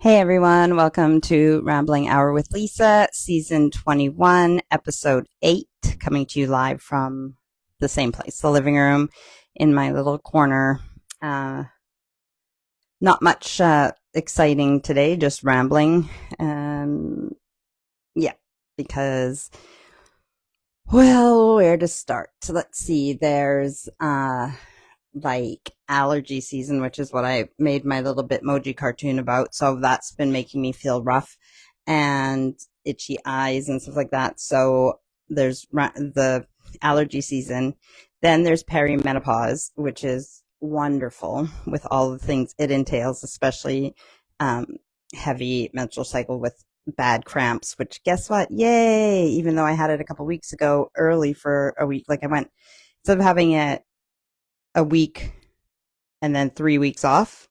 Hey everyone, welcome to Rambling Hour with Lisa, season 21, episode 8, coming to you live from the same place, the living room in my little corner. Not much exciting today, just rambling. Yeah, because, well, where to start? Let's see, there's like allergy season, which is what I made my little Bitmoji cartoon about. So that's been making me feel rough and itchy eyes and stuff like that. So there's the allergy season. Then there's perimenopause, which is wonderful with all the things it entails, especially heavy menstrual cycle with bad cramps, which guess what? Yay! Even though I had it a couple weeks ago early for a week, like I went, instead of having it a week and then 3 weeks off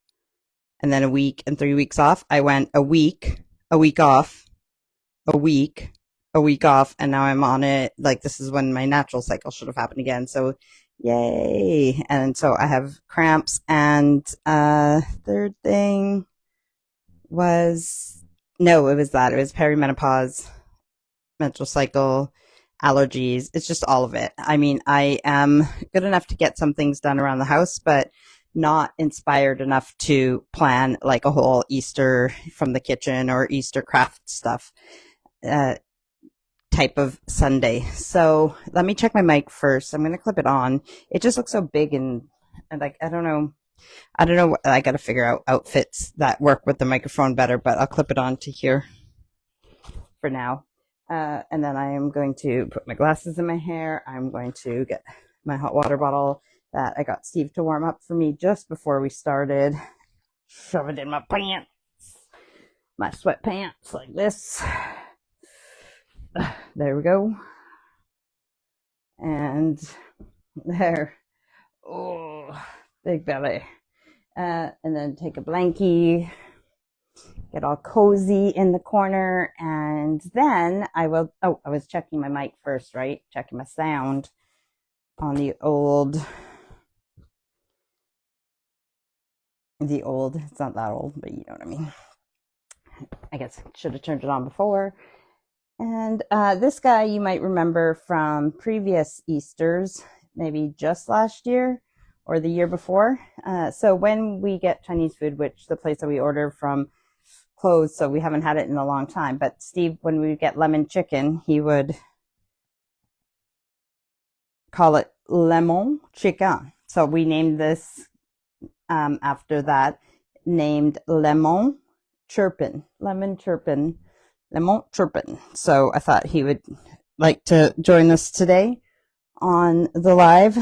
and then a week and 3 weeks off, I went a week off, a week off, and now I'm on it. Like, this is when my natural cycle should have happened again. So yay. And so I have cramps. And third thing was, no, it was perimenopause, menstrual cycle, allergies. It's just all of it. I mean, I am good enough to get some things done around the house, but not inspired enough to plan like a whole Easter from the kitchen or Easter craft stuff type of Sunday. So let me check my mic first. I'm going to clip it on. It just looks so big and like, I don't know. I got to figure out outfits that work with the microphone better, but I'll clip it on to here for now. And then I am going to put my glasses in my hair. I'm going to get my hot water bottle that I got Steve to warm up for me just before we started. Shove it in my pants, my sweatpants like this. There we go. And there. Oh, big belly. And then take a blankie. Get all cozy in the corner, and then I will, I was checking my mic first, right? Checking my sound on the old, it's not that old, but you know what I mean. I guess I should have turned it on before. And this guy you might remember from previous Easters, maybe just last year or the year before. So when we get Chinese food, which the place that we order from closed, so we haven't had it in a long time. But Steve, when we get lemon chicken, he would call it lemon chicken. So we named this after that, named lemon chirpin. So I thought he would like to join us today on the live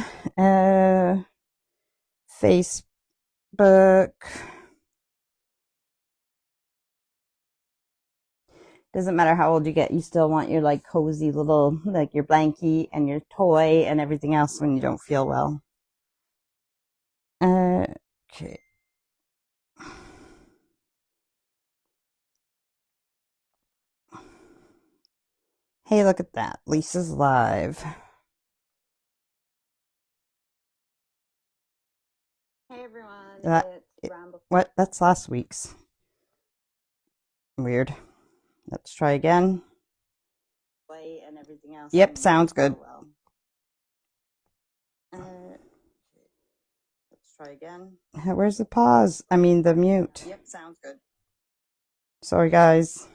Facebook. Doesn't matter how old you get, you still want your like cozy little, like your blankie and your toy and everything else when you don't feel well. Okay. Hey, look at that. Lisa's live. Hey everyone. What? That's last week's. Weird. Let's try again. Play and everything else. Yep, sounds good. Let's try again. Where's the pause? I mean the mute. Yep, sounds good. Sorry guys.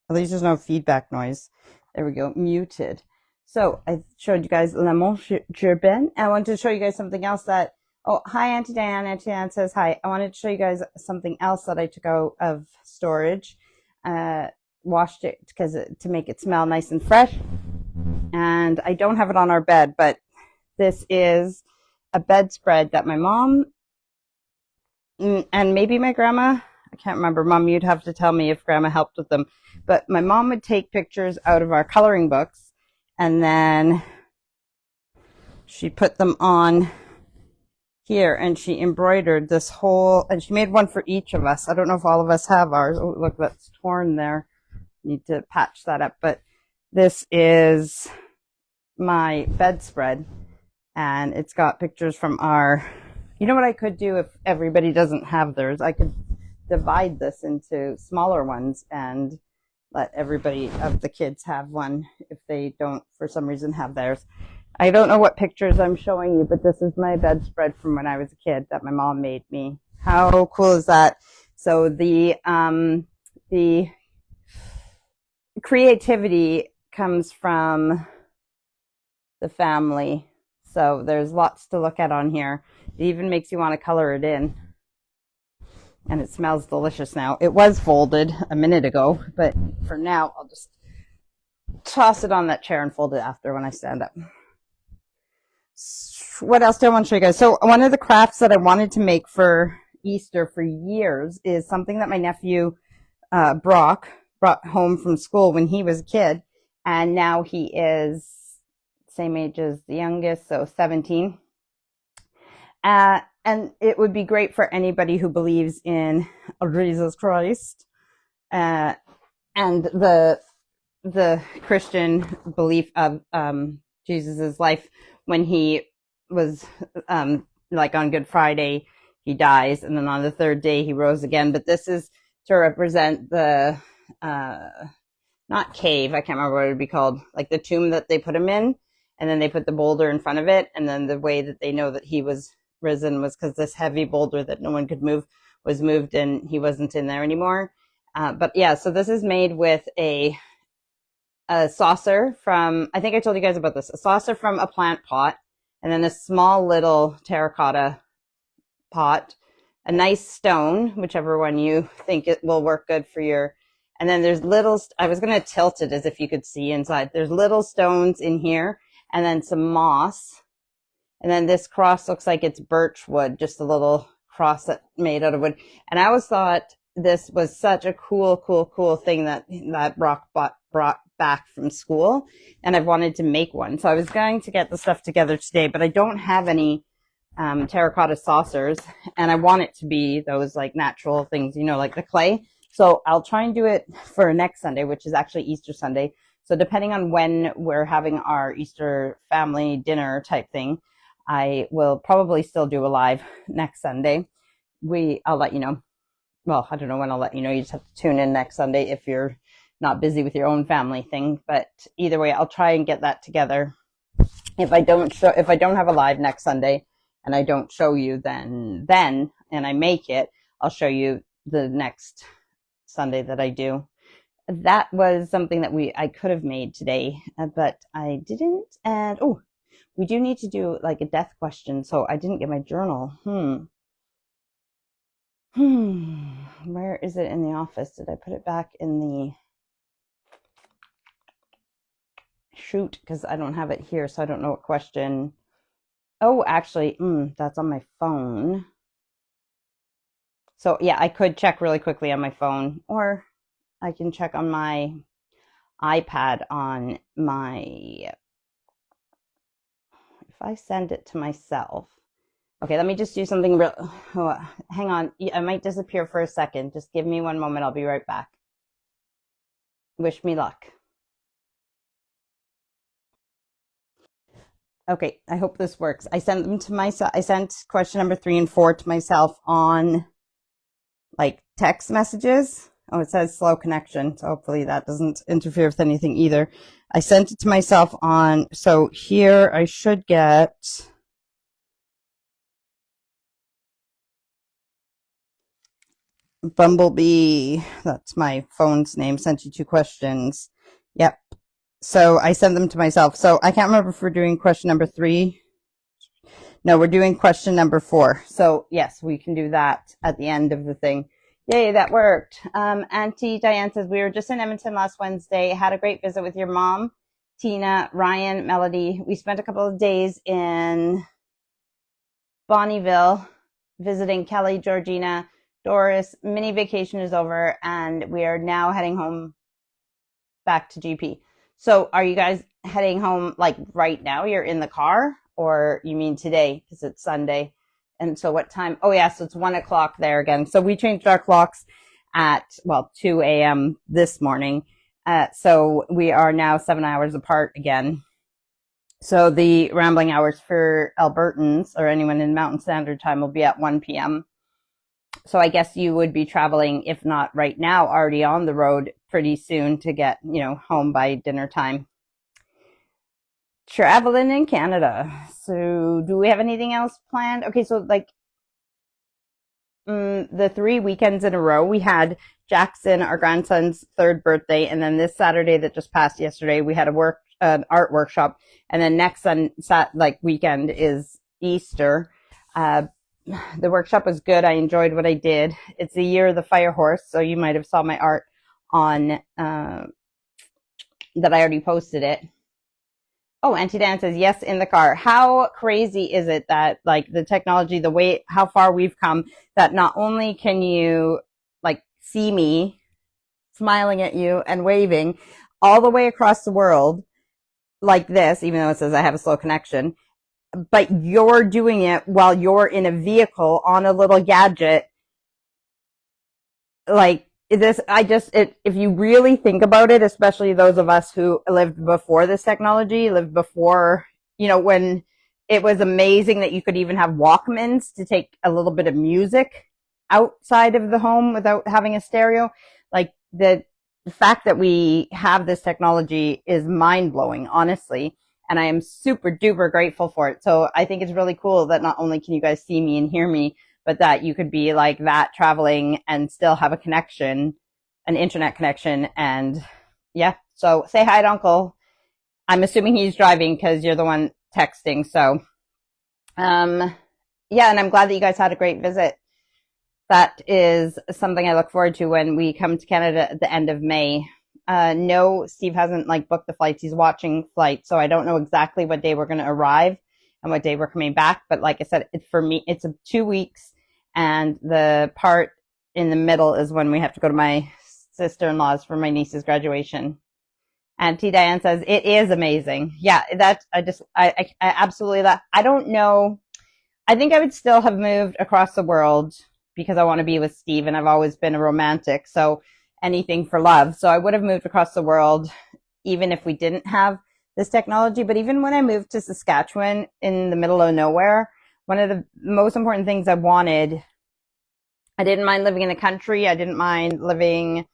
At least there's no feedback noise. There we go. Muted. So I showed you guys lemon chirpin. I wanted to show you guys something else that. Oh, hi Auntie Diane. Auntie Diane says hi. I wanted to show you guys something else that I took out of storage. Washed it because to make it smell nice and fresh. And I don't have it on our bed, but this is a bedspread that my mom and maybe my grandma, I can't remember. Mom, you'd have to tell me if grandma helped with them. But my mom would take pictures out of our coloring books and then she put them on here and she embroidered this whole, and she made one for each of us. I don't know if all of us have ours. Oh, look, that's torn there. Need to patch that up. But this is my bedspread and it's got pictures from our, you know what I could do if everybody doesn't have theirs? I could divide this into smaller ones and let everybody of the kids have one if they don't, for some reason, have theirs. I don't know what pictures I'm showing you, but this is my bedspread from when I was a kid that my mom made me. How cool is that? So the creativity comes from the family. So there's lots to look at on here. It even makes you want to color it in. And it smells delicious now. It was folded a minute ago, but for now, I'll just toss it on that chair and fold it after when I stand up. What else do I want to show you guys? So one of the crafts that I wanted to make for Easter for years is something that my nephew Brock brought home from school when he was a kid, and now he is same age as the youngest, so 17. And it would be great for anybody who believes in Jesus Christ and the Christian belief of Jesus's life. When he was like on Good Friday, he dies, and then on the third day he rose again. But this is to represent the not cave, I can't remember what it would be called, like the tomb that they put him in, and then they put the boulder in front of it, and then the way that they know that he was risen was because this heavy boulder that no one could move was moved and he wasn't in there anymore. But yeah, so this is made with a saucer from, I think I told you guys about this, a saucer from a plant pot, and then a small little terracotta pot, a nice stone, whichever one you think it will work good for your, and then there's little, I was going to tilt it as if you could see inside. There's little stones in here, and then some moss. And then this cross looks like it's birch wood, just a little cross that made out of wood. And I always thought this was such a cool thing that Brock brought back from school. And I've wanted to make one. So I was going to get the stuff together today, but I don't have any terracotta saucers. And I want it to be those like natural things, you know, like the clay. So I'll try and do it for next Sunday, which is actually Easter Sunday. So depending on when we're having our Easter family dinner type thing, I will probably still do a live next Sunday. I'll let you know. Well, I don't know when I'll let you know. You just have to tune in next Sunday if you're not busy with your own family thing. But either way, I'll try and get that together. If I don't have a live next Sunday and I don't show you then and I make it, I'll show you the next Sunday that I do. That was something that I could have made today, but I didn't. And we do need to do like a death question, so I didn't get my journal. Where is it in the office? Did I put it back in the shoot? Because I don't have it here, so I don't know what question. Oh, actually, that's on my phone. So yeah, I could check really quickly on my phone, or I can check on my iPad on my, if I send it to myself. Okay, let me just do something real. Oh, hang on. I might disappear for a second. Just give me one moment. I'll be right back. Wish me luck. Okay, I hope this works. I sent them to myself. I sent question number 3 and 4 to myself on like text messages. Oh, it says slow connection. So hopefully that doesn't interfere with anything either. I sent it to myself on, so here I should get Bumblebee. That's my phone's name. Sent you 2 questions. Yep. So I sent them to myself. So I can't remember if we're doing question number 3. No, we're doing question number 4. So yes, we can do that at the end of the thing. Yay, that worked. Auntie Diane says, we were just in Edmonton last Wednesday. Had a great visit with your mom, Tina, Ryan, Melody. We spent a couple of days in Bonnyville visiting Kelly, Georgina, Doris. Mini vacation is over, and we are now heading home back to GP. So are you guys heading home like right now? You're in the car, or you mean today because it's Sunday? And so what time? Oh yeah, so it's 1 o'clock there again. So we changed our clocks at, 2 a.m. this morning. So we are now 7 hours apart again. So the rambling hours for Albertans or anyone in Mountain Standard Time will be at 1 p.m. So I guess you would be traveling, if not right now, already on the road pretty soon to get, home by dinner time. Traveling in Canada. So do we have anything else planned? Okay, so like the 3 weekends in a row, we had Jackson, our grandson's third birthday, and then this Saturday that just passed yesterday, we had an art workshop, and then next weekend is Easter. Uh, the workshop was good. I enjoyed what I did. It's the year of the fire horse, so you might have saw my art on that I already posted it. Oh, Auntie Dan says yes in the car. How crazy is it that like the technology, the way how far we've come, that not only can you like see me smiling at you and waving all the way across the world like this, even though it says I have a slow connection, but you're doing it while you're in a vehicle on a little gadget. Like this, if you really think about it, especially those of us who lived before this technology, lived before, when it was amazing that you could even have Walkmans to take a little bit of music outside of the home without having a stereo. Like the fact that we have this technology is mind blowing, honestly. And I am super duper grateful for it. So I think it's really cool that not only can you guys see me and hear me, but that you could be like that traveling and still have a connection, an internet connection. And yeah, so say hi to Uncle. I'm assuming he's driving because you're the one texting. So, yeah, and I'm glad that you guys had a great visit. That is something I look forward to when we come to Canada at the end of May. No, Steve hasn't like booked the flights. He's watching flights, so I don't know exactly what day we're going to arrive and what day we're coming back. But like I said, for me, it's 2 weeks, and the part in the middle is when we have to go to my sister-in-law's for my niece's graduation. And T. Diane says it is amazing. Yeah, I absolutely that. I don't know. I think I would still have moved across the world because I want to be with Steve, and I've always been a romantic. So anything for love. So I would have moved across the world even if we didn't have this technology. But even when I moved to Saskatchewan in the middle of nowhere, one of the most important things I wanted, I didn't mind living in the country. I didn't mind living,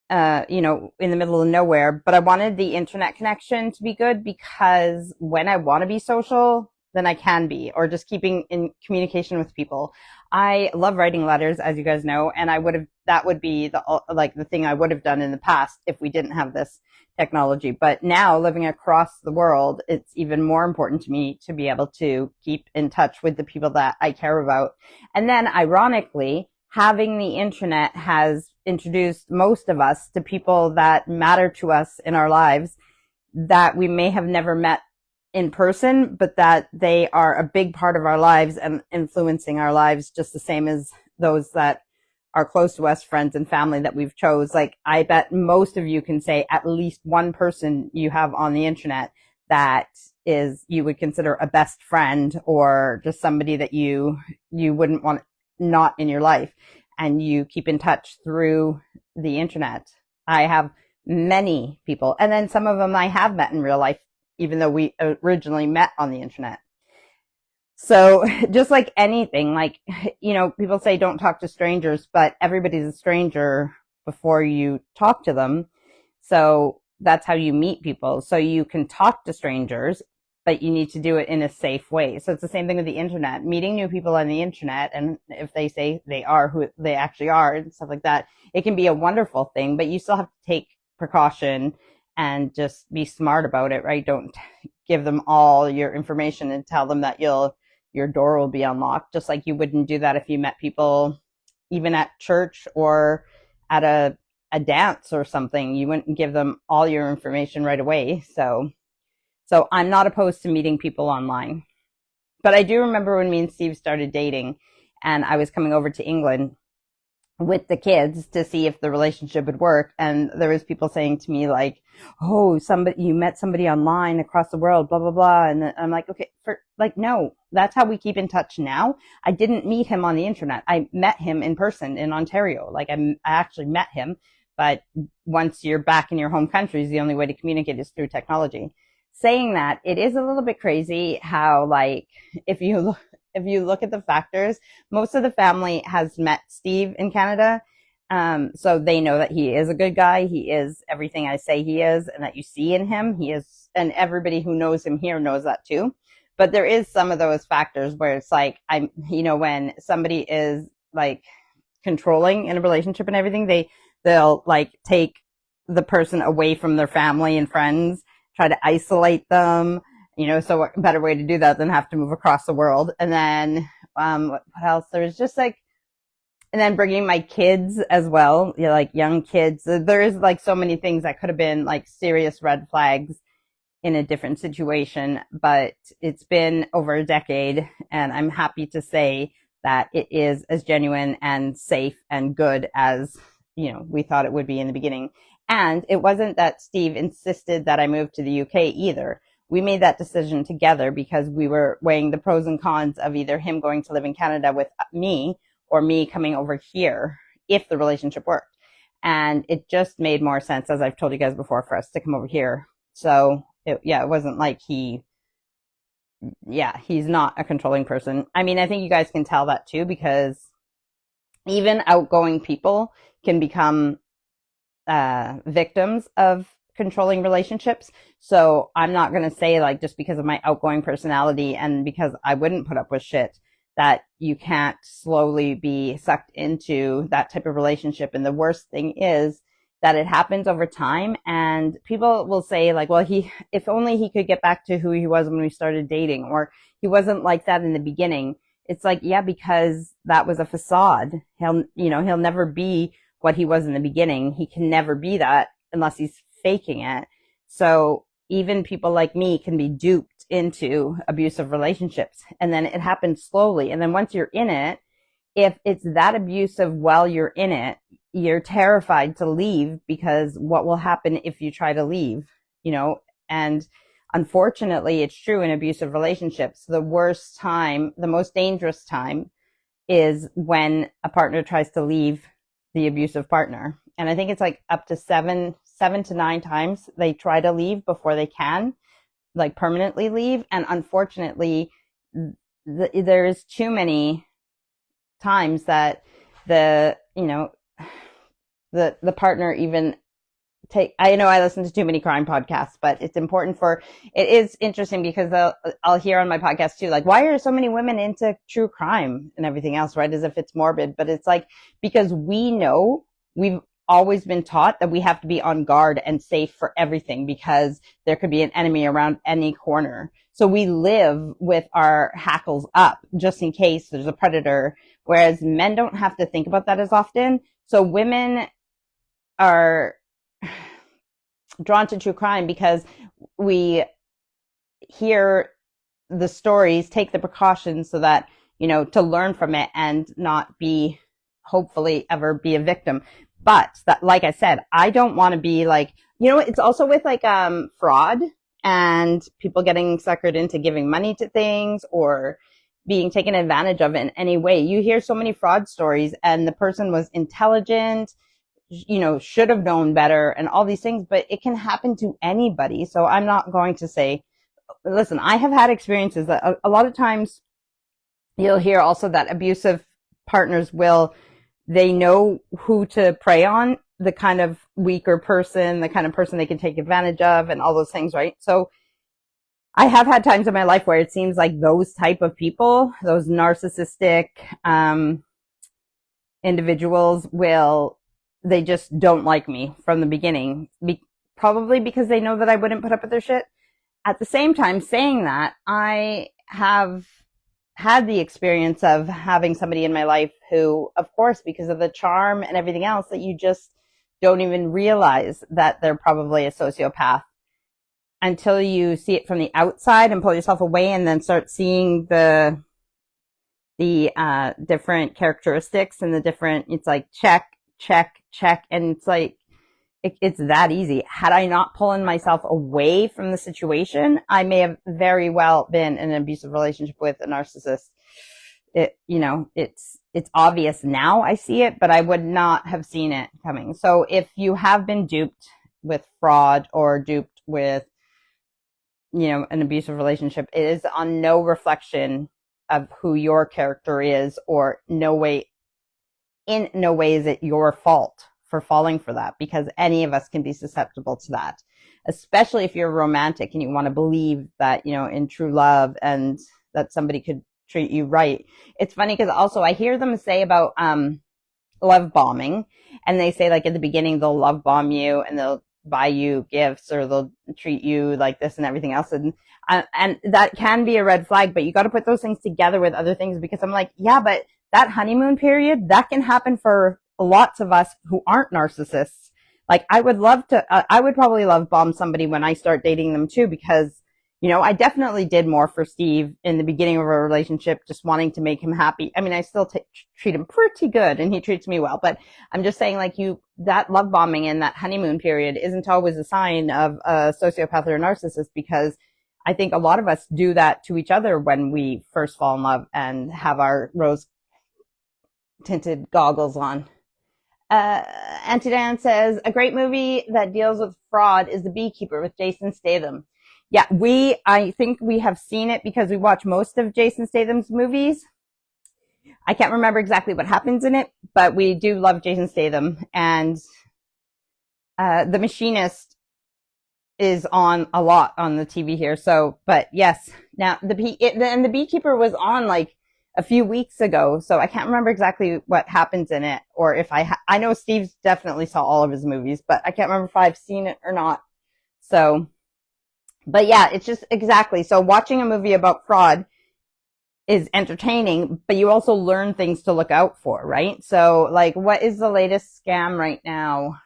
in the middle of nowhere, but I wanted the internet connection to be good because when I want to be social, then I can be, or just keeping in communication with people. I love writing letters, as you guys know, and that would be the thing I would have done in the past if we didn't have this technology. But now living across the world, it's even more important to me to be able to keep in touch with the people that I care about. And then ironically, having the internet has introduced most of us to people that matter to us in our lives that we may have never met in person, but that they are a big part of our lives and influencing our lives just the same as those that are close to us, friends and family that we've chose. Like I bet most of you can say at least one person you have on the internet that is you would consider a best friend or just somebody that you wouldn't want not in your life, and you keep in touch through the internet. I have many people, and then some of them I have met in real life, even though we originally met on the internet. So just like anything, like, people say don't talk to strangers, but everybody's a stranger before you talk to them. So that's how you meet people. So you can talk to strangers, but you need to do it in a safe way. So it's the same thing with the internet, meeting new people on the internet. And if they say they are who they actually are and stuff like that, it can be a wonderful thing, but you still have to take precaution and just be smart about it, right? Don't give them all your information and tell them that your door will be unlocked, just like you wouldn't do that if you met people even at church or at a dance or something. You wouldn't give them all your information right away. So I'm not opposed to meeting people online. But I do remember when me and Steve started dating and I was coming over to England with the kids to see if the relationship would work. And there was people saying to me like, oh, you met somebody online across the world, blah, blah, blah. And I'm like, okay, no, that's how we keep in touch now. I didn't meet him on the internet. I met him in person in Ontario. Like I actually met him. But once you're back in your home country, the only way to communicate is through technology. Saying that, it is a little bit crazy how like, if you if you look at the factors, most of the family has met Steve in Canada. So they know that he is a good guy. He is everything I say he is, and that you see in him. He is, and everybody who knows him here knows that too. But there is some of those factors where it's like, when somebody is like controlling in a relationship and everything, they'll like take the person away from their family and friends, try to isolate them, so what better way to do that than have to move across the world. And then, what else? There's just like, and then bringing my kids as well, like young kids. There is like so many things that could have been like serious red flags in a different situation, but it's been over a decade, and I'm happy to say that it is as genuine and safe and good as, we thought it would be in the beginning. And it wasn't that Steve insisted that I move to the UK either. We made that decision together because we were weighing the pros and cons of either him going to live in Canada with me or me coming over here if the relationship worked. And it just made more sense, as I've told you guys before, for us to come over here. So it wasn't like he's not a controlling person. I mean, I think you guys can tell that too, because even outgoing people can become victims of controlling relationships. So I'm not going to say, like, just because of my outgoing personality and because I wouldn't put up with shit, that you can't slowly be sucked into that type of relationship. And the worst thing is that it happens over time, and people will say, like, well, if only he could get back to who he was when we started dating, or he wasn't like that in the beginning. It's like, yeah, because that was a facade. He'll never be what he was in the beginning. He can never be that unless he's faking it. So even people like me can be duped into abusive relationships, and then it happens slowly. And then once you're in it, if it's that abusive while you're in it, you're terrified to leave, because what will happen if you try to leave, and unfortunately it's true in abusive relationships. The worst time, the most dangerous time, is when a partner tries to leave the abusive partner. And I think it's like up to 7 to 9 times they try to leave before they can, like, permanently leave. And unfortunately, there's too many times that the partner even I know I listen to too many crime podcasts, but it is interesting because I'll hear on my podcast too, like, why are so many women into true crime and everything else, right? As if it's morbid. But it's like, because we've always been taught that we have to be on guard and safe for everything, because there could be an enemy around any corner. So we live with our hackles up just in case there's a predator, whereas men don't have to think about that as often. So women are drawn to true crime because we hear the stories, take the precautions so that, to learn from it and not be, hopefully, ever be a victim. But that, like I said, I don't want to be like, it's also with like fraud and people getting suckered into giving money to things or being taken advantage of in any way. You hear so many fraud stories, and the person was intelligent, should have known better and all these things, but it can happen to anybody. So I'm not going to say, listen, I have had experiences that a lot of times you'll hear also that abusive partners they know who to prey on, the kind of weaker person, the kind of person they can take advantage of, and all those things, right? So I have had times in my life where it seems like those type of people, those narcissistic individuals, they just don't like me from the beginning, probably because they know that I wouldn't put up with their shit. At the same time, saying that, I have had the experience of having somebody in my life who, of course, because of the charm and everything else, that you just don't even realize that they're probably a sociopath until you see it from the outside and pull yourself away, and then start seeing the different characteristics and it's like check, and it's like, it's that easy. Had I not pullen myself away from the situation, I may have very well been in an abusive relationship with a narcissist. It's obvious now, I see it, but I would not have seen it coming. So if you have been duped with fraud or duped with, an abusive relationship, it is on no reflection of who your character is, or in no way is it your fault for falling for that, because any of us can be susceptible to that, especially if you're romantic and you want to believe that, in true love and that somebody could treat you right. It's funny because also I hear them say about love bombing, and they say like at the beginning they'll love bomb you and they'll buy you gifts or they'll treat you like this and everything else, and that can be a red flag, but you got to put those things together with other things, because I'm like, yeah, but that honeymoon period, that can happen for lots of us who aren't narcissists. Like I would probably love bomb somebody when I start dating them too, because I definitely did more for Steve in the beginning of a relationship, just wanting to make him happy. I mean, I still treat him pretty good and he treats me well, but I'm just saying, like, that love bombing and that honeymoon period isn't always a sign of a sociopath or a narcissist, because I think a lot of us do that to each other when we first fall in love and have our rose tinted goggles on. Auntie Dan says, a great movie that deals with fraud is The Beekeeper with Jason Statham. Yeah, I think we have seen it because we watch most of Jason Statham's movies. I can't remember exactly what happens in it, but we do love Jason Statham. And The Machinist is on a lot on the TV here. So, but yes, now The Beekeeper was on like a few weeks ago, so I can't remember exactly what happens in it, or if I know Steve definitely saw all of his movies, but I can't remember if I've seen it or not. So, but yeah, it's just exactly. So watching a movie about fraud is entertaining, but you also learn things to look out for, right? So like, what is the latest scam right now?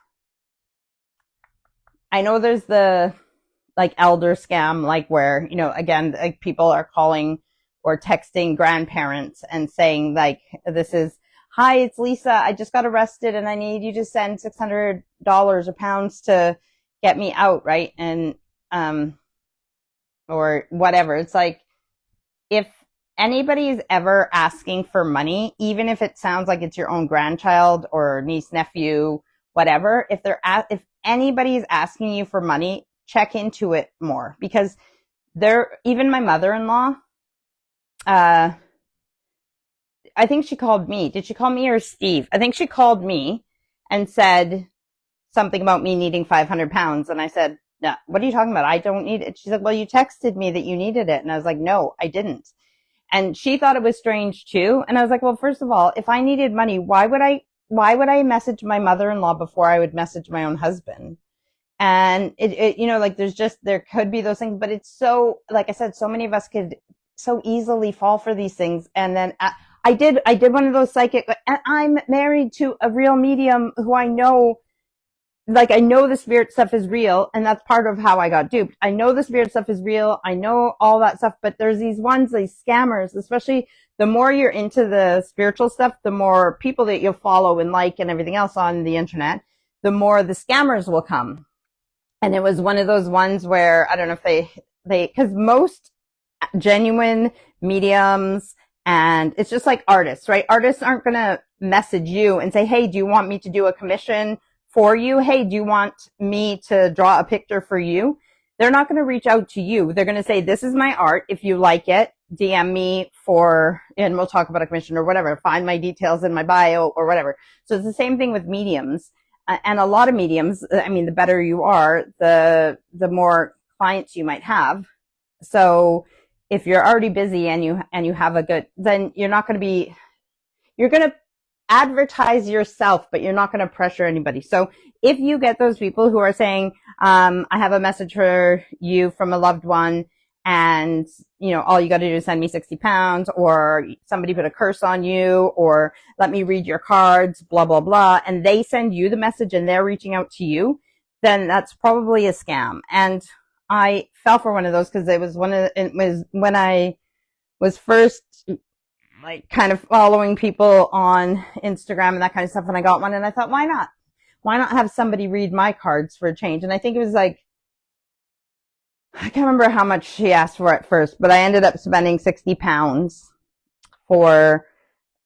I know there's the like elder scam, like where, again, like people are calling or texting grandparents and saying like, this is, hi, it's Lisa. I just got arrested and I need you to send $600 or pounds to get me out. Right. And, or whatever. It's like, if anybody's ever asking for money, even if it sounds like it's your own grandchild or niece, nephew, whatever, if anybody's asking you for money, check into it more, because even my mother-in-law, I think she called me. Did she call me or Steve? I think she called me and said something about me needing 500 pounds. And I said, no, what are you talking about? I don't need it. She said, well, you texted me that you needed it. And I was like, no, I didn't. And she thought it was strange too. And I was like, well, first of all, if I needed money, why would I message my mother-in-law before I would message my own husband? And like there could be those things, but it's so, like I said, so many of us could so easily fall for these things. And then I did one of those psychic, and I'm married to a real medium who I know the spirit stuff is real, and that's part of how I got duped. I know the spirit stuff is real. I know all that stuff, but there's these scammers, especially the more you're into the spiritual stuff, the more people that you'll follow and like and everything else on the internet, the more the scammers will come. And it was one of those ones where, I don't know if because most genuine mediums, and it's just like artists, right? Artists aren't going to message you and say, hey, do you want me to do a commission for you? Hey, do you want me to draw a picture for you? They're not going to reach out to you. They're going to say, this is my art. If you like it, DM me and we'll talk about a commission or whatever. Find my details in my bio or whatever. So it's the same thing with mediums. And a lot of mediums, I mean, the better you are, the more clients you might have. So if you're already busy and you have then you're going to advertise yourself, but you're not going to pressure anybody. So if you get those people who are saying, I have a message for you from a loved one, and all you got to do is send me 60 pounds, or somebody put a curse on you, or let me read your cards, blah, blah, blah, and they send you the message and they're reaching out to you, then that's probably a scam. And I fell for one of those because it was when I was first kind of following people on Instagram and that kind of stuff, and I got one, and I thought, why not? Why not have somebody read my cards for a change? And I think it was like, I can't remember how much she asked for at first, but I ended up spending 60 pounds for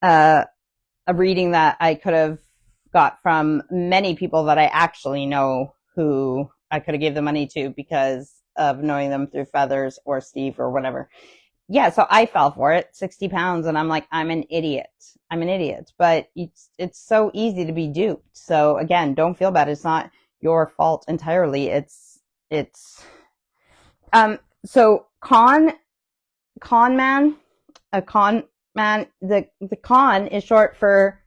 a reading that I could have got from many people that I actually know, who I could have gave the money to because of knowing them through Feathers or Steve or whatever. yeah, so I fell for it, 60 pounds, and I'm like, I'm an idiot. I'm an idiot. But it's so easy to be duped. So again, don't feel bad. It's not your fault entirely. It's so con man, a con man, the con is short for,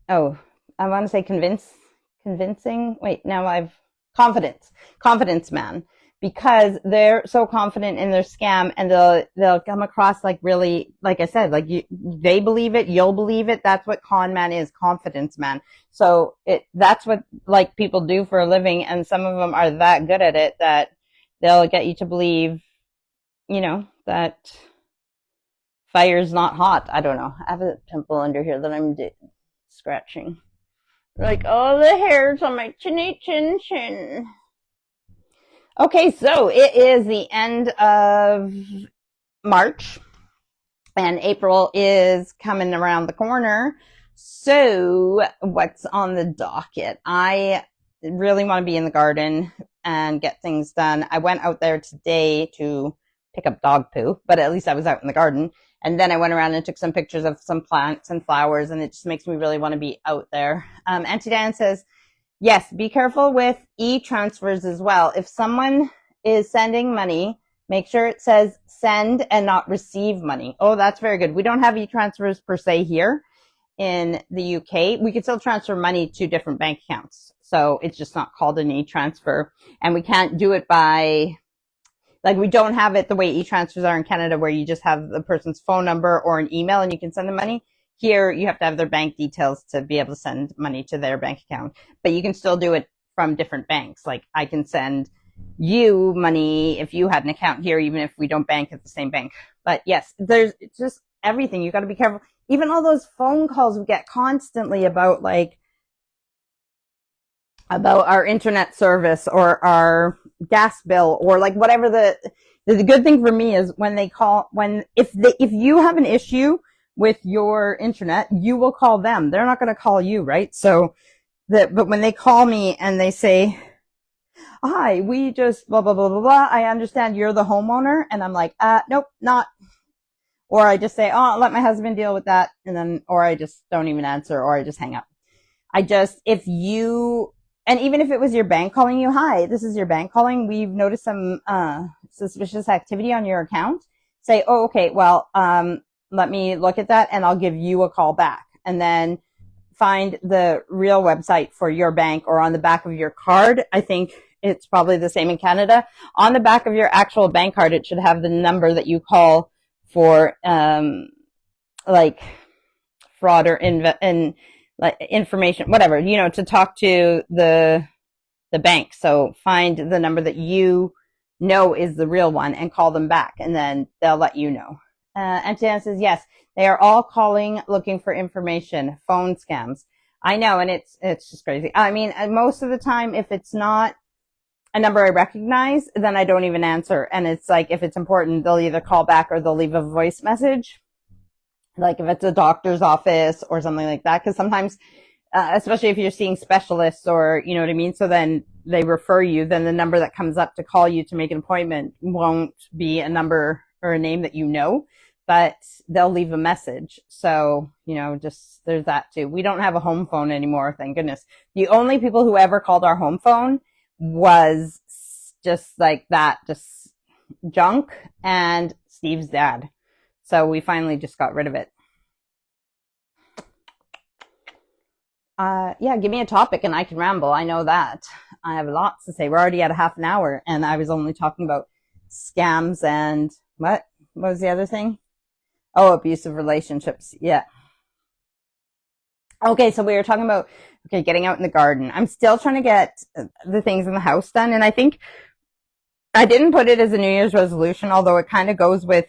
oh, I want to say convincing. Wait, now I've confidence man, because they're so confident in their scam, and they'll come across like really, like I said, like they believe it, you'll believe it. That's what con man is, confidence man. So that's what like people do for a living, and some of them are that good at it that they'll get you to believe, that fire's not hot. I don't know. I have a pimple under here that I'm scratching. Like all the hairs on my chin. Okay, so it is the end of March, and April is coming around the corner. So what's on the docket? I really want to be in the garden and get things done. I went out there today to pick up dog poo, but at least I was out in the garden. And then I went around and took some pictures of some plants and flowers, and it just makes me really want to be out there. Auntie Dan says, yes, be careful with e-transfers as well. If someone is sending money, make sure it says send and not receive money. Oh, that's very good. We don't have e-transfers per se here in the UK. We can still transfer money to different bank accounts. So it's just not called an e-transfer. And we can't do it by, like, we don't have it the way e-transfers are in Canada, where you just have the person's phone number or an email and you can send them money. Here, you have to have their bank details to be able to send money to their bank account. But you can still do it from different banks. Like, I can send you money if you had an account here, even if we don't bank at the same bank. But yes, it's just everything. You got to be careful. Even all those phone calls we get constantly about our internet service or our gas bill or like whatever. The good thing for me is when they call, if you have an issue with your internet, you will call them. They're not going to call you, right? So but when they call me and they say, hi, we just blah, blah, blah, blah, blah, I understand you're the homeowner. And I'm like, nope, not. Or I just say, oh, I'll let my husband deal with that. And then, or I just don't even answer, or I just hang up. And even if it was your bank calling you, hi, this is your bank calling, we've noticed some suspicious activity on your account. Say, oh, okay, well, let me look at that and I'll give you a call back. And then find the real website for your bank, or on the back of your card. I think it's probably the same in Canada. On the back of your actual bank card, it should have the number that you call for like fraud or like information, whatever, to talk to the bank. So find the number that you know is the real one and call them back, and then they'll let you know. And Dan says, yes, they are all calling looking for information, phone scams. I know, and it's just crazy. I mean, most of the time, if it's not a number I recognize, then I don't even answer. And it's like, if it's important, they'll either call back or they'll leave a voice message. Like if it's a doctor's office or something like that, because sometimes, especially if you're seeing specialists or, you know what I mean? So then they refer you, then the number that comes up to call you to make an appointment won't be a number or a name that you know, but they'll leave a message. So, just there's that too. We don't have a home phone anymore, thank goodness. The only people who ever called our home phone was just like that, just junk, and Steve's dad. So we finally just got rid of it. Yeah, give me a topic and I can ramble. I know that. I have lots to say. We're already at a half an hour, and I was only talking about scams and what was the other thing? Oh, abusive relationships. Yeah. Okay, so we were talking about, getting out in the garden. I'm still trying to get the things in the house done, and I think I didn't put it as a New Year's resolution, although it kind of goes with,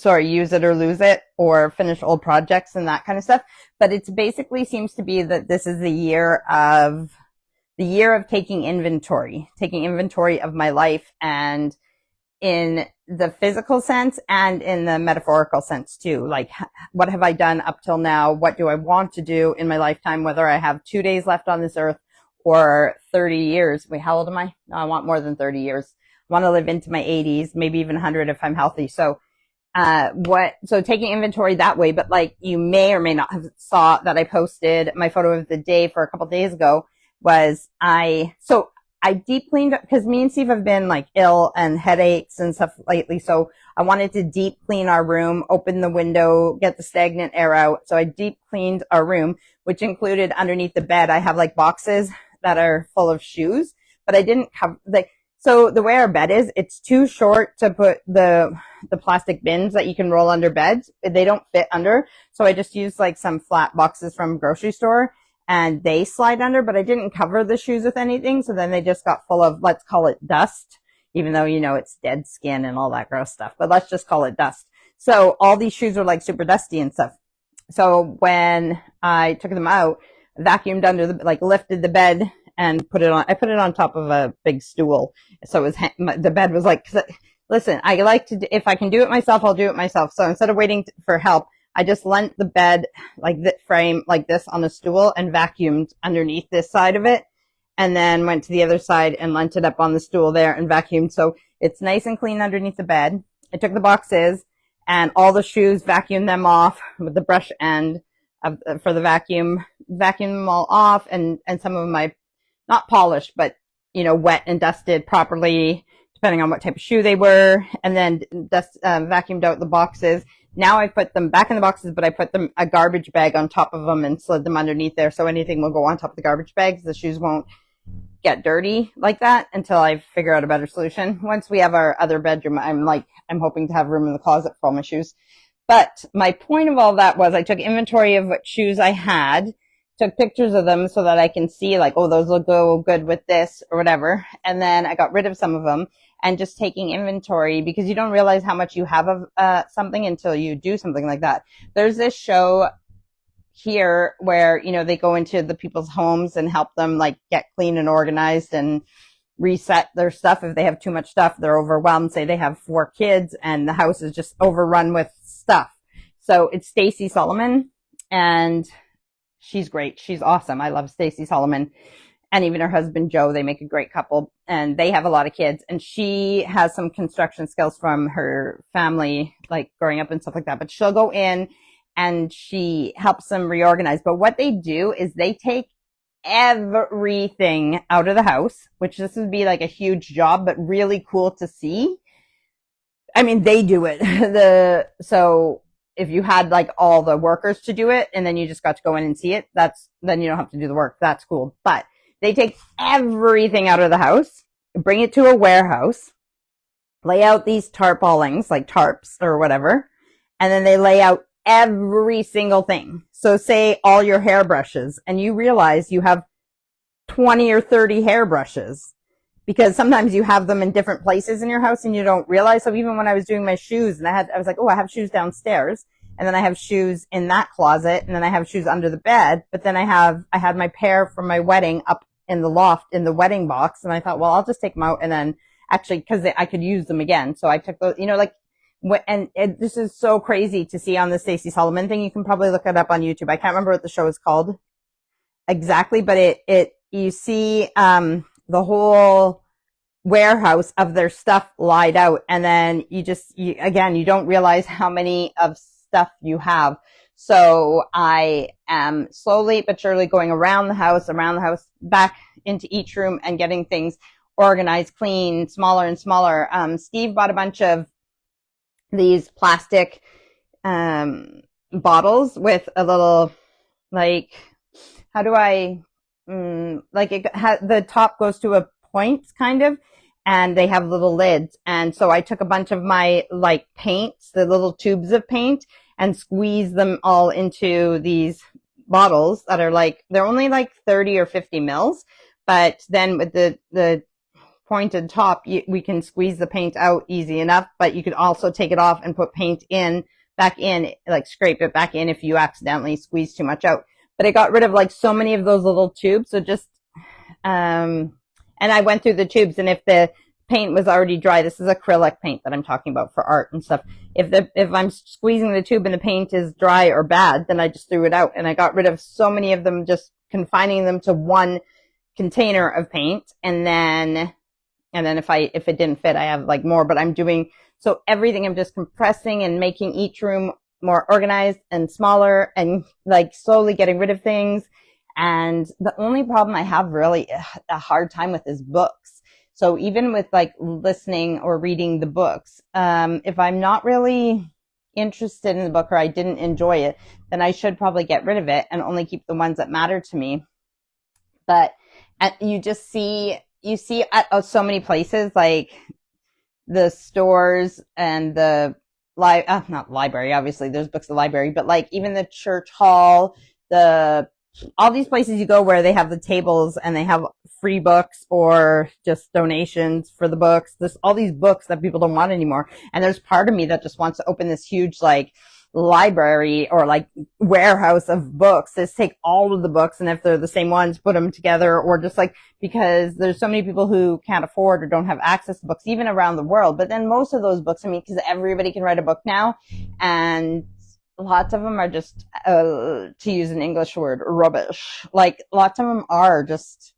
use it or lose it, or finish old projects and that kind of stuff. But it's basically seems to be that this is the year of taking inventory of my life, and in the physical sense and in the metaphorical sense too. Like, what have I done up till now? What do I want to do in my lifetime? Whether I have 2 days left on this earth or 30 years. Wait, how old am I? No, I want more than 30 years. I want to live into my 80s, maybe even 100 if I'm healthy. So so taking inventory that way, but like you may or may not have saw that I posted my photo of the day for a couple days ago was I deep cleaned because me and Steve have been like ill and headaches and stuff lately. So I wanted to deep clean our room, open the window, get the stagnant air out. So I deep cleaned our room, which included underneath the bed. I have like boxes that are full of shoes, but I didn't cover so the way our bed is, it's too short to put the plastic bins that you can roll under beds. They don't fit under. So I just used like some flat boxes from a grocery store and they slide under, but I didn't cover the shoes with anything. So then they just got full of, let's call it dust, even though, it's dead skin and all that gross stuff, but let's just call it dust. So all these shoes are like super dusty and stuff. So when I took them out, vacuumed under lifted the bed and I put it on top of a big stool. So it was, the bed was like, listen, I like to, if I can do it myself, I'll do it myself. So instead of waiting for help, I just lent the bed like the frame like this on a stool and vacuumed underneath this side of it. And then went to the other side and lent it up on the stool there and vacuumed. So it's nice and clean underneath the bed. I took the boxes and all the shoes, vacuumed them off with the brush end for the vacuum them all off. And some of them I not polished, but, wet and dusted properly, depending on what type of shoe they were, and then vacuumed out the boxes. Now I put them back in the boxes, but I put them a garbage bag on top of them and slid them underneath there. So anything will go on top of the garbage bags. The shoes won't get dirty like that until I figure out a better solution. Once we have our other bedroom, I'm hoping to have room in the closet for all my shoes. But my point of all that was I took inventory of what shoes I had, took pictures of them so that I can see like, oh, those will go good with this or whatever. And then I got rid of some of them and just taking inventory because you don't realize how much you have of something until you do something like that. There's this show here where, they go into the people's homes and help them like get clean and organized and reset their stuff. If they have too much stuff, they're overwhelmed. Say they have 4 kids and the house is just overrun with stuff. So it's Stacey Solomon and she's great. She's awesome. I love Stacey Solomon and even her husband, Joe. They make a great couple and they have a lot of kids. And she has some construction skills from her family, like growing up and stuff like that. But she'll go in and she helps them reorganize. But what they do is they take everything out of the house, which this would be like a huge job, but really cool to see. I mean, they do it. So if you had like all the workers to do it and then you just got to go in and see it, then you don't have to do the work. That's cool. But they take everything out of the house, bring it to a warehouse, lay out these tarpaulings, like tarps or whatever, and then they lay out every single thing. So say all your hairbrushes and you realize you have 20 or 30 hairbrushes because sometimes you have them in different places in your house and you don't realize. So even when I was doing my shoes and I was like, oh, I have shoes downstairs and then I have shoes in that closet and then I have shoes under the bed. But then I had my pair from my wedding up in the loft in the wedding box. And I thought, well, I'll just take them out and then actually, cause I could use them again. So I took those, this is so crazy to see on the Stacey Solomon thing. You can probably look it up on YouTube. I can't remember what the show is called exactly, but you see, the whole warehouse of their stuff lied out. And then you don't realize how many of stuff you have. So I am slowly but surely going around the house, back into each room and getting things organized, clean, smaller and smaller. Steve bought a bunch of these plastic, bottles with a little, like, how do I, the top goes to a point kind of, and they have little lids. And so I took a bunch of my like paints, the little tubes of paint, and squeezed them all into these bottles that are like, they're only like 30 or 50 mils. But then with the pointed top, we can squeeze the paint out easy enough, but you could also take it off and put paint back in, like scrape it back in if you accidentally squeeze too much out. But I got rid of like so many of those little tubes. So just, and I went through the tubes, and if the paint was already dry, this is acrylic paint that I'm talking about for art and stuff. If I'm squeezing the tube and the paint is dry or bad, then I just threw it out, and I got rid of so many of them, just confining them to one container of paint. And then And then if it didn't fit, I have like more, but I'm doing, so everything I'm just compressing and making each room more organized and smaller and like slowly getting rid of things. And the only problem I have really a hard time with is books. So even with like listening or reading the books, if I'm not really interested in the book or I didn't enjoy it, then I should probably get rid of it and only keep the ones that matter to me. But you just you see at so many places, like the stores and the not library, obviously there's books at the library, but like even the church hall, all these places you go where they have the tables and they have free books or just donations for the books. There's all these books that people don't want anymore. And there's part of me that just wants to open this huge like library or like warehouse of books. Just take all of the books, and if they're the same ones, put them together, or just like, because there's so many people who can't afford or don't have access to books even around the world. But then most of those books, I mean, because everybody can write a book now, and lots of them are just, to use an English word, rubbish. Like lots of them are just,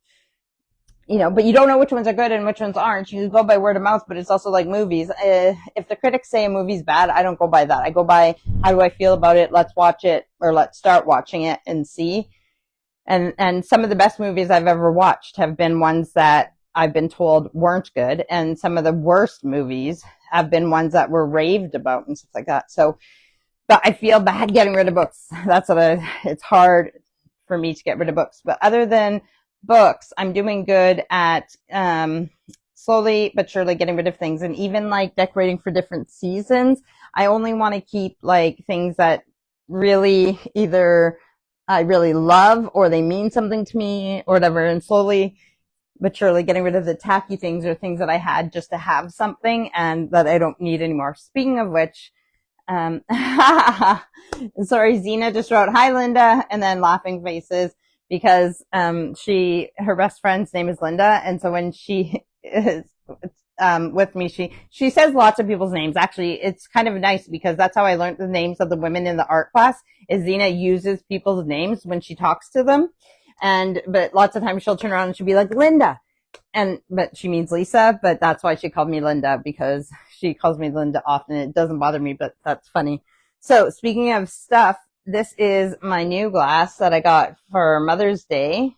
but you don't know which ones are good and which ones aren't. You go by word of mouth, but it's also like movies. If the critics say a movie's bad, I don't go by that. I go by, how do I feel about it? Let's watch it, or let's start watching it and see. And some of the best movies I've ever watched have been ones that I've been told weren't good. And some of the worst movies have been ones that were raved about and stuff like that. So, but I feel bad getting rid of books. It's hard for me to get rid of books. But other than books, I'm doing good at slowly but surely getting rid of things, and even like decorating for different seasons. I only want to keep like things that really either I really love or they mean something to me or whatever, and slowly but surely getting rid of the tacky things or things that I had just to have something and that I don't need anymore. Speaking of which, sorry, Zena just wrote, "Hi, Linda," and then laughing faces, because her best friend's name is Linda, and so when she is with me, she says lots of people's names. Actually, it's kind of nice because that's how I learned the names of the women in the art class. Is Zena uses people's names when she talks to them, but lots of times she'll turn around and she'll be like, "Linda," but she means Lisa, but that's why she called me Linda, because she calls me Linda often. It doesn't bother me, but that's funny. So speaking of stuff, this is my new glass that I got for Mother's Day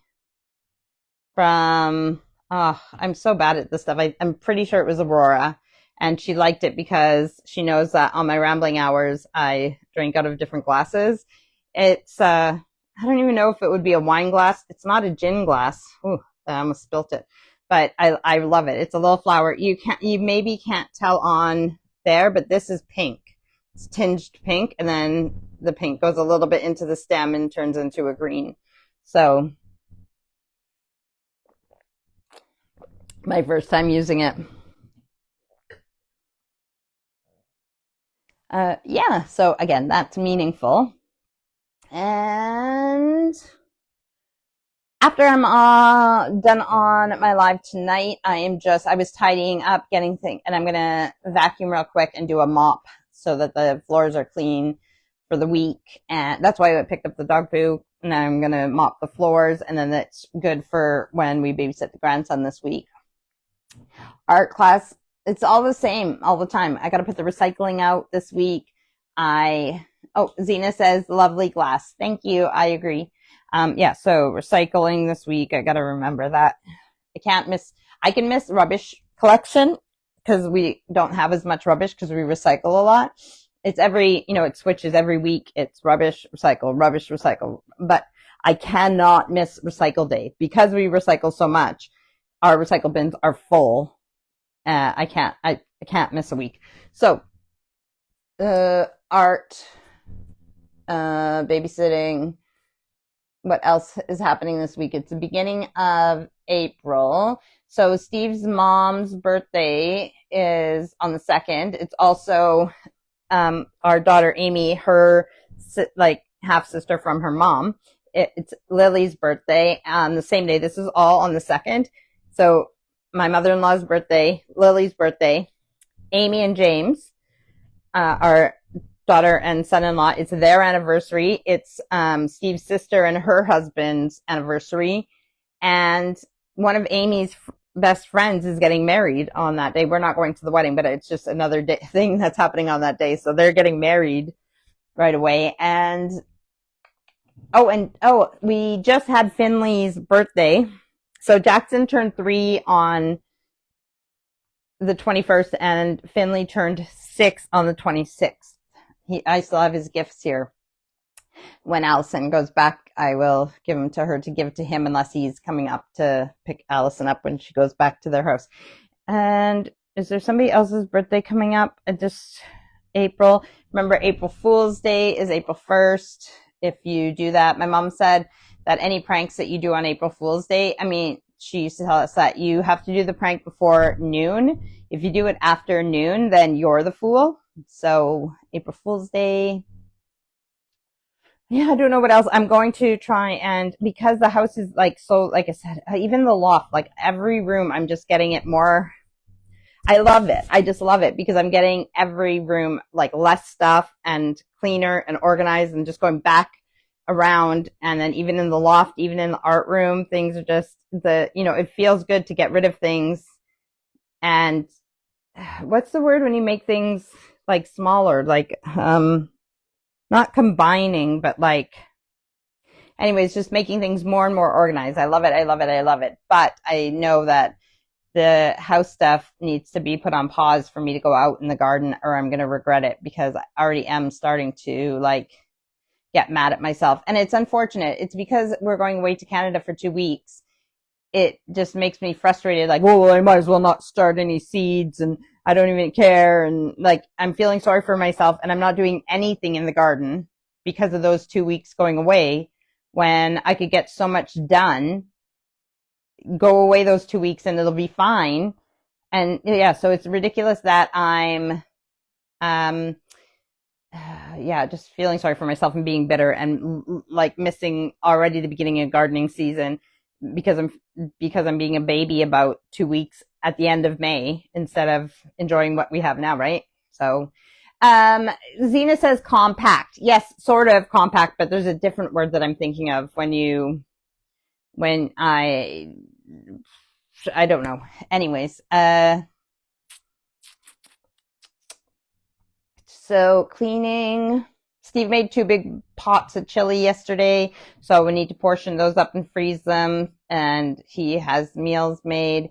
from, I'm so bad at this stuff. I'm pretty sure it was Aurora, and she liked it because she knows that on my rambling hours, I drink out of different glasses. It's, I don't even know if it would be a wine glass. It's not a gin glass. Ooh, I almost spilt it. But I love it. It's a little flower. You maybe can't tell on there, but this is pink. It's tinged pink, and then the pink goes a little bit into the stem and turns into a green. So, my first time using it. Yeah, so again, that's meaningful. And after I'm done on my live tonight, I was tidying up, getting things, and I'm going to vacuum real quick and do a mop so that the floors are clean for the week. And that's why I picked up the dog poo, and I'm going to mop the floors, and then that's good for when we babysit the grandson this week. Art class, it's all the same all the time. I got to put the recycling out this week. Zena says, lovely glass. Thank you. I agree. Yeah, so recycling this week. I got to remember that. I can miss rubbish collection because we don't have as much rubbish because we recycle a lot. It's it switches every week. It's rubbish, recycle. But I cannot miss recycle day because we recycle so much. Our recycle bins are full. I can't miss a week. So, art, babysitting. What else is happening this week? It's the beginning of April. So Steve's mom's birthday is on the 2nd. It's also our daughter Amy, her half sister from her mom. It's Lily's birthday on the same day. This is all on the 2nd. So my mother-in-law's birthday, Lily's birthday, Amy and James, our daughter and son-in-law, it's their anniversary. It's Steve's sister and her husband's anniversary. And one of Amy's best friends is getting married on that day. We're not going to the wedding, but it's just another thing that's happening on that day. So they're getting married right away. And we just had Finley's birthday. So Jackson turned 3 on the 21st, and Finley turned 6 on the 26th. I still have his gifts here. When Allison goes back, I will give them to her to give to him, unless he's coming up to pick Allison up when she goes back to their house. And is there somebody else's birthday coming up? Just April. Remember, April Fool's Day is April 1st. If you do that, my mom said that any pranks that you do on April Fool's Day, I mean, she used to tell us that you have to do the prank before noon. If you do it after noon, then you're the fool. So April Fool's Day. Yeah, I don't know what else. I'm going to try, and because the house is like, so, like I said, even the loft, like every room, I'm just getting it more. I love it. I just love it because I'm getting every room like less stuff and cleaner and organized, and just going back around. And then even in the loft, even in the art room, things are just it feels good to get rid of things. And what's the word when you make things like smaller, like, not combining, but like, anyways, just making things more and more organized. I love it. I love it. I love it. But I know that the house stuff needs to be put on pause for me to go out in the garden, or I'm going to regret it, because I already am starting to like get mad at myself. And it's unfortunate. It's because we're going away to Canada for 2 weeks. It just makes me frustrated. Like, well, I might as well not start any seeds, and I don't even care. And like, I'm feeling sorry for myself, and I'm not doing anything in the garden because of those 2 weeks going away, when I could get so much done. Go away those 2 weeks and it'll be fine. And yeah, so it's ridiculous that I'm, just feeling sorry for myself and being bitter, and like missing already the beginning of gardening season because I'm being a baby about 2 weeks at the end of May instead of enjoying what we have now, right? So, Zena says compact. Yes, sort of compact, but there's a different word that I'm thinking of when I don't know. Anyways, so cleaning. Steve made 2 big pots of chili yesterday, so we need to portion those up and freeze them. And he has meals made.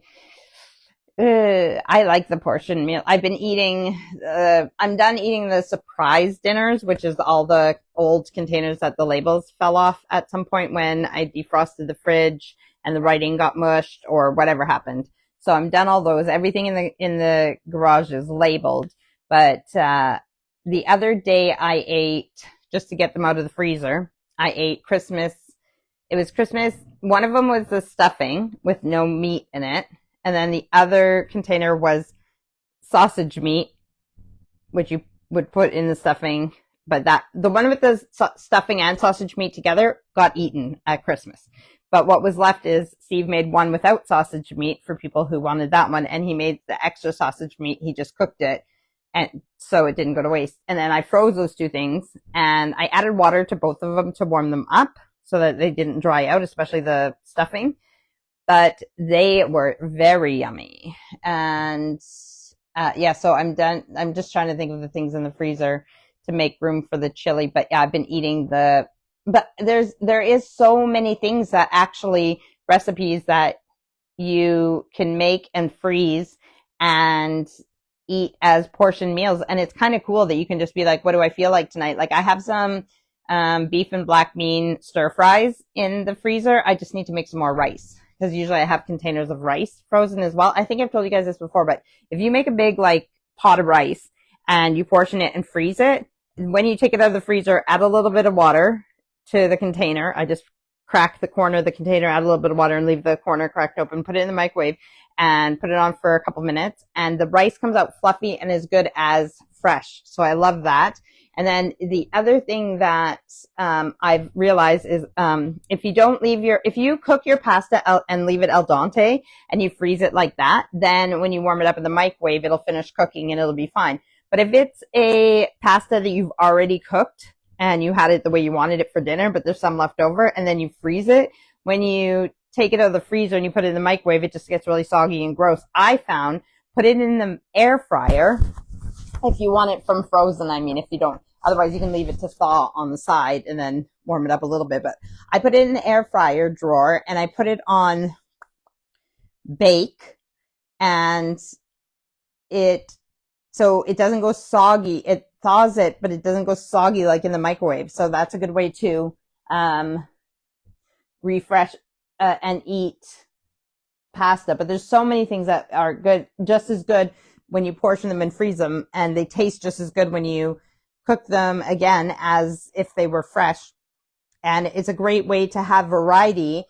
I like the portion meal. I've been eating, I'm done eating the surprise dinners, which is all the old containers that the labels fell off at some point when I defrosted the fridge and the writing got mushed or whatever happened. So I'm done all those. Everything in the garage is labeled. But the other day I ate, just to get them out of the freezer, I ate Christmas. It was Christmas. One of them was the stuffing with no meat in it. And then the other container was sausage meat, which you would put in the stuffing. But the one with the stuffing and sausage meat together got eaten at Christmas. But what was left is Steve made one without sausage meat for people who wanted that one. And he made the extra sausage meat. He just cooked it. And so it didn't go to waste. And then I froze those 2 things, and I added water to both of them to warm them up so that they didn't dry out, especially the stuffing. But they were very yummy. And so I'm done. I'm just trying to think of the things in the freezer to make room for the chili. But yeah, I've been eating but there is so many things that actually, recipes that you can make and freeze and eat as portion meals. And it's kind of cool that you can just be like, what do I feel like tonight? Like, I have some beef and black bean stir fries in the freezer. I just need to make some more rice, because usually I have containers of rice frozen as well. I think I've told you guys this before, but if you make a big like pot of rice and you portion it and freeze it, when you take it out of the freezer, add a little bit of water to the container. I just crack the corner of the container, add a little bit of water, and leave the corner cracked open, put it in the microwave and put it on for a couple minutes. And the rice comes out fluffy and as good as fresh. So I love that. And then the other thing that I've realized is if you cook your pasta and leave it al dente and you freeze it like that, then when you warm it up in the microwave, it'll finish cooking and it'll be fine. But if it's a pasta that you've already cooked and you had it the way you wanted it for dinner, but there's some left over, and then you freeze it, when you take it out of the freezer and you put it in the microwave, it just gets really soggy and gross. I found put it in the air fryer if you want it from frozen. I mean, if you don't, otherwise you can leave it to thaw on the side and then warm it up a little bit. But I put it in the air fryer drawer and I put it on bake, and so it doesn't go soggy. It thaws it, but it doesn't go soggy like in the microwave. So that's a good way to refresh and eat pasta. But there's so many things that are good, just as good when you portion them and freeze them, and they taste just as good when you cook them again as if they were fresh. And it's a great way to have variety,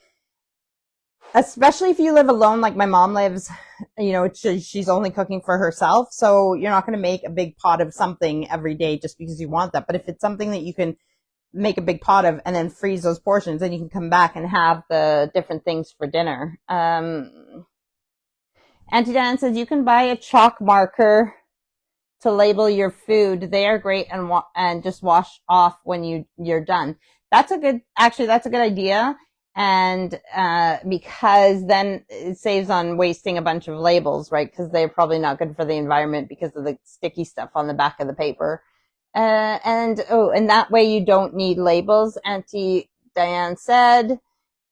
especially if you live alone like my mom lives. You know, she's only cooking for herself, so you're not going to make a big pot of something every day just because you want that. But if it's something that you can make a big pot of and then freeze those portions, then you can come back and have the different things for dinner. Auntie Dan says you can buy a chalk marker to label your food. They are great and just wash off when you're done. That's a good idea. And because then it saves on wasting a bunch of labels, right? Because they're probably not good for the environment because of the sticky stuff on the back of the paper. And that way you don't need labels, Auntie Diane said.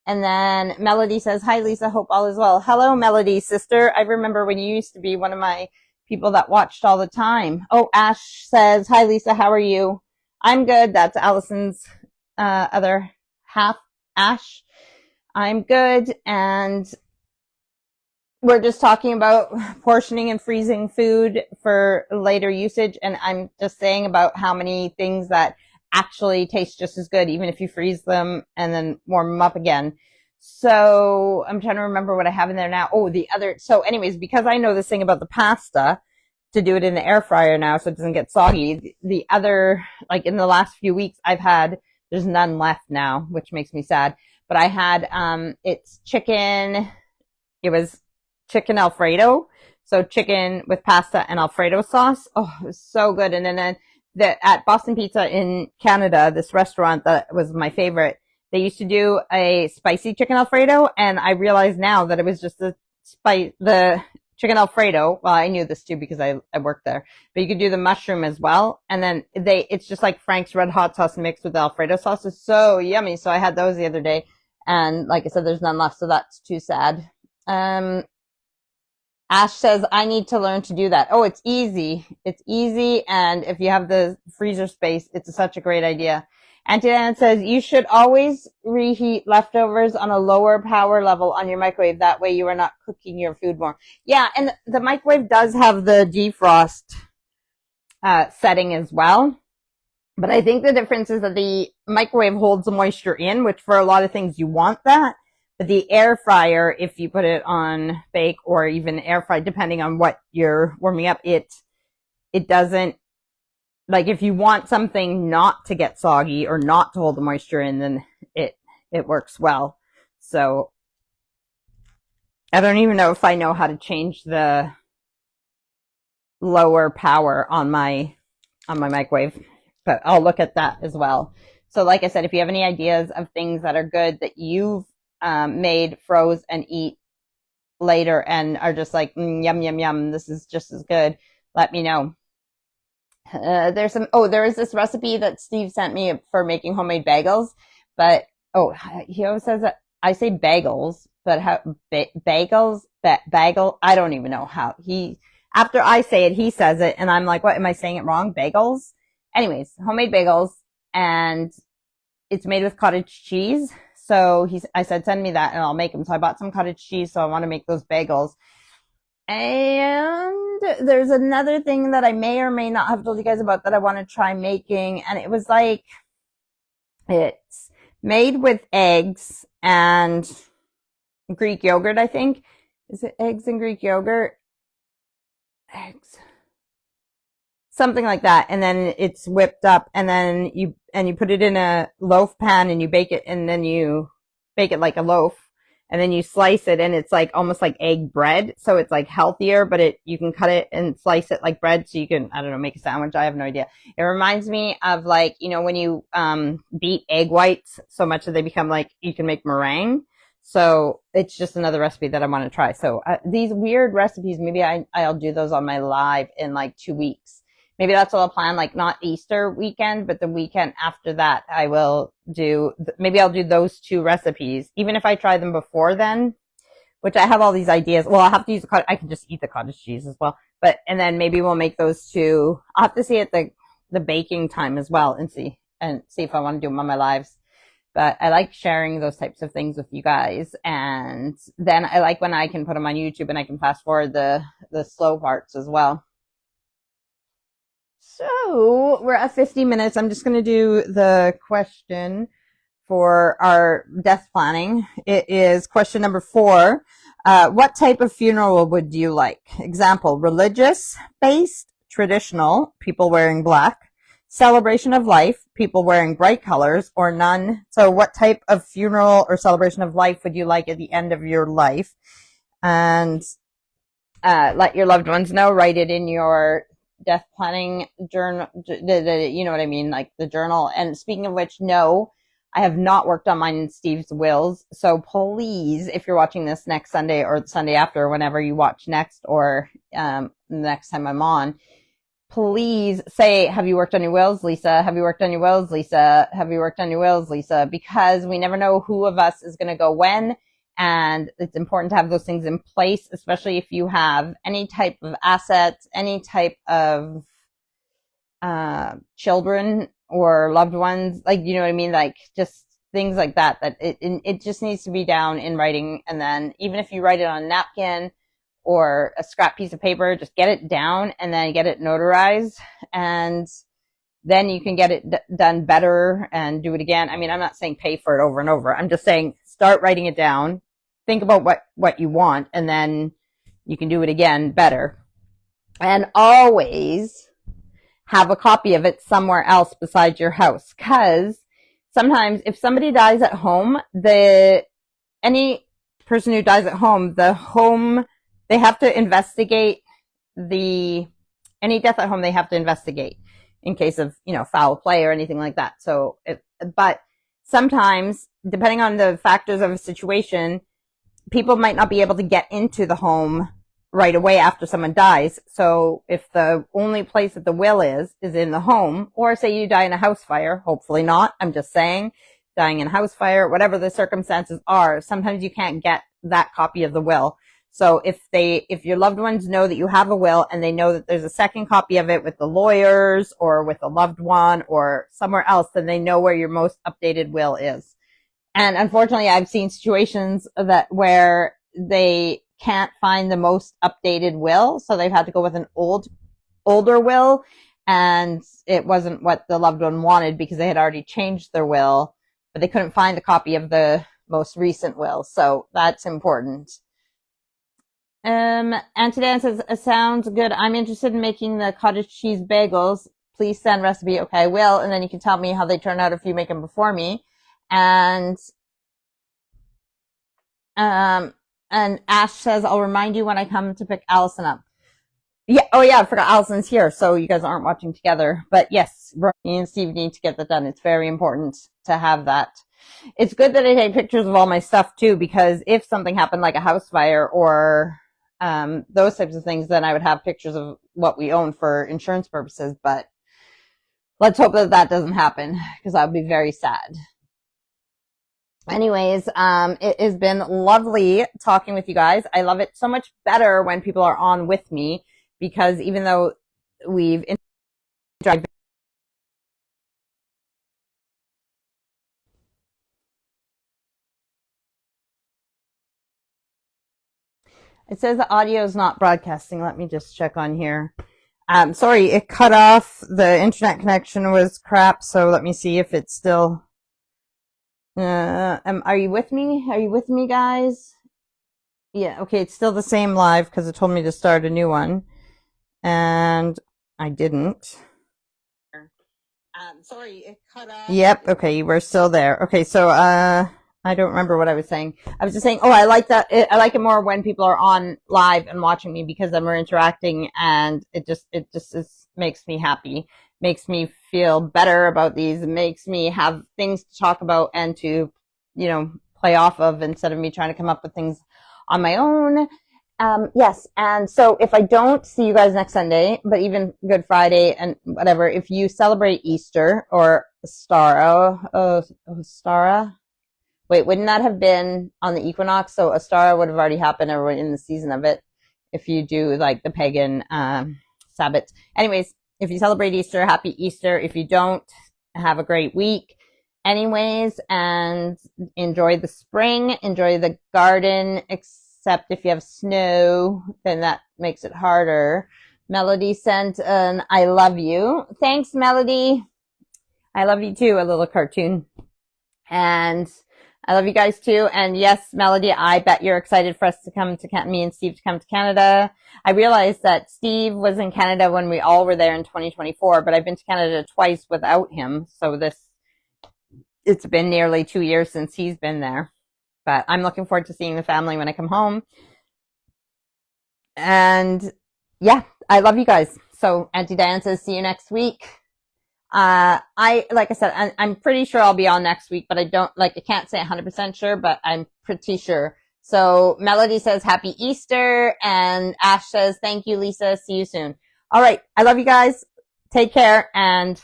And then Melody says, hi, Lisa, hope all is well. Hello, Melody, sister. I remember when you used to be one of my people that watched all the time. Oh, Ash says, hi, Lisa, how are you? I'm good. That's Allison's other half, Ash. I'm good. And we're just talking about portioning and freezing food for later usage. And I'm just saying about how many things that actually taste just as good, even if you freeze them and then warm them up again. So I'm trying to remember what I have in there now. So anyways, because I know this thing about the pasta, to do it in the air fryer now so it doesn't get soggy. The other, like in the last few weeks, there's none left now, which makes me sad. But I had, it was chicken Alfredo. So chicken with pasta and Alfredo sauce. Oh, it was so good. And then at Boston Pizza in Canada, this restaurant that was my favorite, they used to do a spicy chicken Alfredo, and I realize now that it was just the chicken Alfredo. Well, I knew this too because I worked there, but you could do the mushroom as well. And then it's just like Frank's Red Hot sauce mixed with the Alfredo sauce. It's so yummy. So I had those the other day, and like I said, there's none left, so that's too sad. Ash says, I need to learn to do that. Oh, it's easy. It's easy. And if you have the freezer space, it's such a great idea. Auntie Dan says, you should always reheat leftovers on a lower power level on your microwave. That way you are not cooking your food more. Yeah, and the microwave does have the defrost setting as well. But I think the difference is that the microwave holds the moisture in, which for a lot of things you want that. But the air fryer, if you put it on bake or even air fry, depending on what you're warming up, it doesn't, like if you want something not to get soggy or not to hold the moisture in, then it works well. So I don't even know if I know how to change the lower power on my microwave, but I'll look at that as well. So like I said, if you have any ideas of things that are good that you've made, froze, and eat later and are just like, yum, yum, yum, this is just as good, let me know. There is this recipe that Steve sent me for making homemade bagels, but he always says that I say bagels, but how bagel, I don't even know how after I say it, he says it, and I'm like, what, am I saying it wrong? Bagels? Anyways, homemade bagels, and it's made with cottage cheese. So I said, send me that and I'll make them. So I bought some cottage cheese. So I want to make those bagels. And there's another thing that I may or may not have told you guys about that I want to try making. And it was like, it's made with eggs and Greek yogurt, I think. Is it eggs and Greek yogurt? Eggs. Something like that. And then it's whipped up, and then you put it in a loaf pan and you bake it, and then you bake it like a loaf, and then you slice it, and it's like almost like egg bread. So it's like healthier, but you can cut it and slice it like bread. So you can, I don't know, make a sandwich. I have no idea. It reminds me of like, when you beat egg whites so much that they become like, you can make meringue. So it's just another recipe that I want to try. So these weird recipes, maybe I'll do those on my live in like 2 weeks. Maybe that's what I'll plan, like not Easter weekend, but the weekend after that, I will do, maybe I'll do those 2 recipes, even if I try them before then, which I have all these ideas. Well, I'll have to use I can just eat the cottage cheese as well. But, and then maybe we'll make those 2. I'll have to see at the baking time as well and see if I want to do them on my lives. But I like sharing those types of things with you guys. And then I like when I can put them on YouTube and I can fast forward the slow parts as well. So we're at 50 minutes. I'm just going to do the question for our death planning. It is question number 4. What type of funeral would you like? Example, religious based, traditional, people wearing black, celebration of life, people wearing bright colors, or none. So what type of funeral or celebration of life would you like at the end of your life? And let your loved ones know. Write it in your death planning journal. You know what I mean? Like the journal. And speaking of which, no, I have not worked on mine in Steve's wills. So please, if you're watching this next Sunday or the Sunday after, whenever you watch next, or the next time I'm on, please say, have you worked on your wills, Lisa? Have you worked on your wills, Lisa? Have you worked on your wills, Lisa? Because we never know who of us is going to go when. And it's important to have those things in place, especially if you have any type of assets, any type of children or loved ones, like, you know what I mean? Like just things like that, that it just needs to be down in writing. And then even if you write it on a napkin or a scrap piece of paper, just get it down and then get it notarized. And then you can get it done better and do it again. I mean, I'm not saying pay for it over and over. I'm just saying start writing it down. Think about what you want, and then you can do it again better. And always have a copy of it somewhere else besides your house. Because sometimes if somebody dies at home, any person who dies at home, they have to investigate any death at home. They have to investigate in case of, foul play or anything like that. So, but sometimes, depending on the factors of a situation, people might not be able to get into the home right away after someone dies. So if the only place that the will is in the home, or say you die in a house fire, hopefully not, I'm just saying, dying in a house fire, whatever the circumstances are, sometimes you can't get that copy of the will. So if your loved ones know that you have a will and they know that there's a second copy of it with the lawyers or with a loved one or somewhere else, then they know where your most updated will is. And unfortunately, I've seen situations where they can't find the most updated will, so they've had to go with an older will, and it wasn't what the loved one wanted because they had already changed their will, but they couldn't find the copy of the most recent will. So that's important. Auntie Dan says, it sounds good. I'm interested in making the cottage cheese bagels. Please send recipe. Okay, I will. And then you can tell me how they turn out if you make them before me. And Ash says, I'll remind you when I come to pick Allison up. Yeah. Oh yeah. I forgot Allison's here. So you guys aren't watching together, but yes, me and Steve need to get that done. It's very important to have that. It's good that I take pictures of all my stuff too, because if something happened like a house fire or, those types of things, then I would have pictures of what we own for insurance purposes, but let's hope that doesn't happen because that would be very sad. Anyways, it has been lovely talking with you guys. I love it so much better when people are on with me, because even though we've interacted, it says the audio is not broadcasting. Let me just check on here. Sorry, it cut off. The internet connection was crap, so let me see if it's still... are you with me? Are you with me, guys? Yeah, okay, it's still the same live because it told me to start a new one. And I didn't. Sorry, it cut off. Yep, okay, we're still there. Okay, so, I don't remember what I was saying. I was just saying, I like that. I like it more when people are on live and watching me, because then we're interacting, and it just makes me happy. Makes me feel better about these. It makes me have things to talk about and to, play play off of instead of me trying to come up with things on my own. Yes, and so if I don't see you guys next Sunday, but even Good Friday and whatever, if you celebrate Easter or Ostara, wait, wouldn't that have been on the equinox? So Ostara would have already happened, or in the season of it, if you do like the pagan Sabbath. Anyways, if you celebrate Easter, happy Easter. If you don't, have a great week. Anyways, and enjoy the spring, enjoy the garden, except if you have snow, then that makes it harder. Melody sent an I love you. Thanks, Melody. I love you too, a little cartoon. And I love you guys too. And yes, Melody, I bet you're excited for us to come to me and Steve to come to Canada. I realized that Steve was in Canada when we all were there in 2024, but I've been to Canada twice without him. So it's been nearly 2 years since he's been there. But I'm looking forward to seeing the family when I come home. And yeah, I love you guys. So Auntie Diane says, see you next week. Like I said, I'm pretty sure I'll be on next week, but I can't say 100% sure, but I'm pretty sure. So Melody says, happy Easter. And Ash says, thank you, Lisa. See you soon. All right. I love you guys. Take care and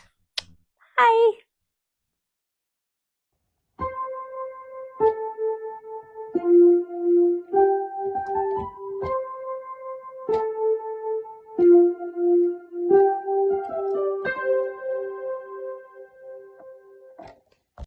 bye.